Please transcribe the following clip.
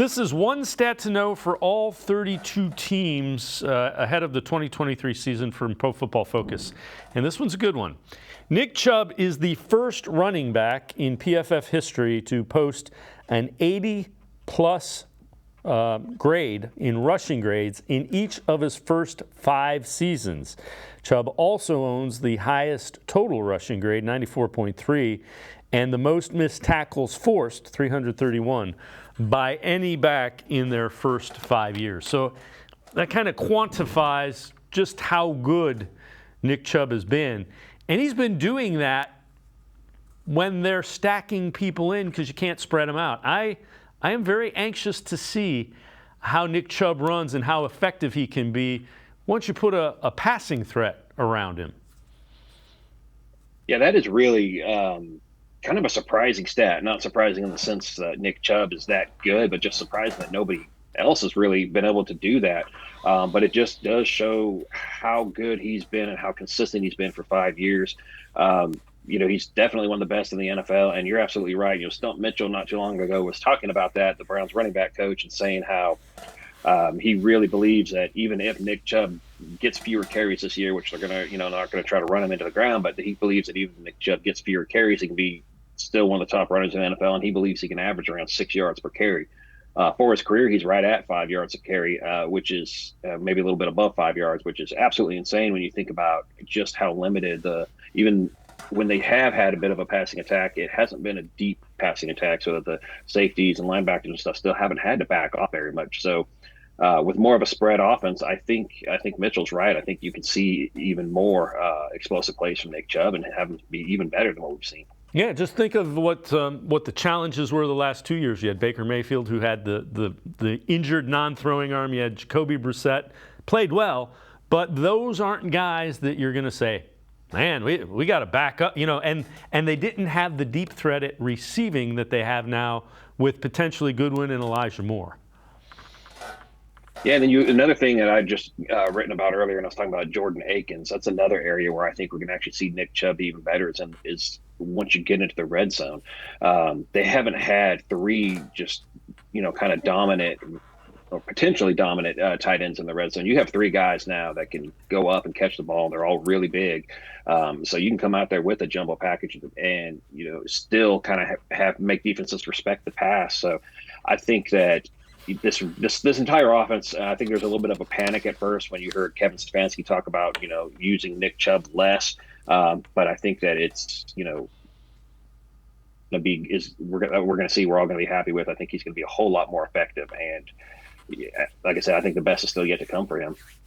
This is one stat to know for all 32 teams ahead of the 2023 season from Pro Football Focus. And this one's a good one. Nick Chubb is the first running back in PFF history to post an 80-plus grade in rushing grades in each of his first 5 seasons. Chubb also owns the highest total rushing grade, 94.3, and the most missed tackles forced, 331, by any back in their first 5 years. So that kind of quantifies just how good Nick Chubb has been. And he's been doing that when they're stacking people in because you can't spread them out. I am very anxious to see how Nick Chubb runs and how effective he can be once you put a passing threat around him. Yeah, that is really kind of a surprising stat. Not surprising in the sense that Nick Chubb is that good, but just surprising that nobody else has really been able to do that. But it just does show how good he's been and how consistent he's been for 5 years. He's definitely one of the best in the NFL, and you're absolutely right. Stump Mitchell not too long ago was talking about that, the Browns running back coach, and saying how he really believes that even if Nick Chubb gets fewer carries this year, which they're going to, not going to try to run him into the ground, but he believes that even if Nick Chubb gets fewer carries, he can be still one of the top runners in the NFL, and he believes he can average around 6 yards per carry. For his career, he's right at 5 yards a carry, which is maybe a little bit above 5 yards, which is absolutely insane when you think about just how limited even when they have had a bit of a passing attack, it hasn't been a deep passing attack, so that the safeties and linebackers and stuff still haven't had to back off very much. So with more of a spread offense, I think Mitchell's right. I think you can see even more explosive plays from Nick Chubb and have him be even better than what we've seen. Yeah, just think of what the challenges were the last 2 years. You had Baker Mayfield, who had the injured non-throwing arm. You had Jacoby Brissett, played well, but those aren't guys that you're going to say, man, we got to back up, and they didn't have the deep threat at receiving that they have now with potentially Goodwin and Elijah Moore. Yeah, and then another thing that I just written about earlier, and I was talking about Jordan Akins. That's another area where I think we're going to actually see Nick Chubb even better is once you get into the red zone. They haven't had 3 just, kind of dominant or potentially dominant tight ends in the red zone. You have 3 guys now that can go up and catch the ball. They're all really big. So you can come out there with a jumbo package and, still kind of make defenses respect the pass. So I think that this entire offense, I think there's a little bit of a panic at first when you heard Kevin Stefanski talk about, using Nick Chubb less. But I think that it's, we're going to see we're all going to be happy with. I think he's going to be a whole lot more effective. And like I said, I think the best is still yet to come for him.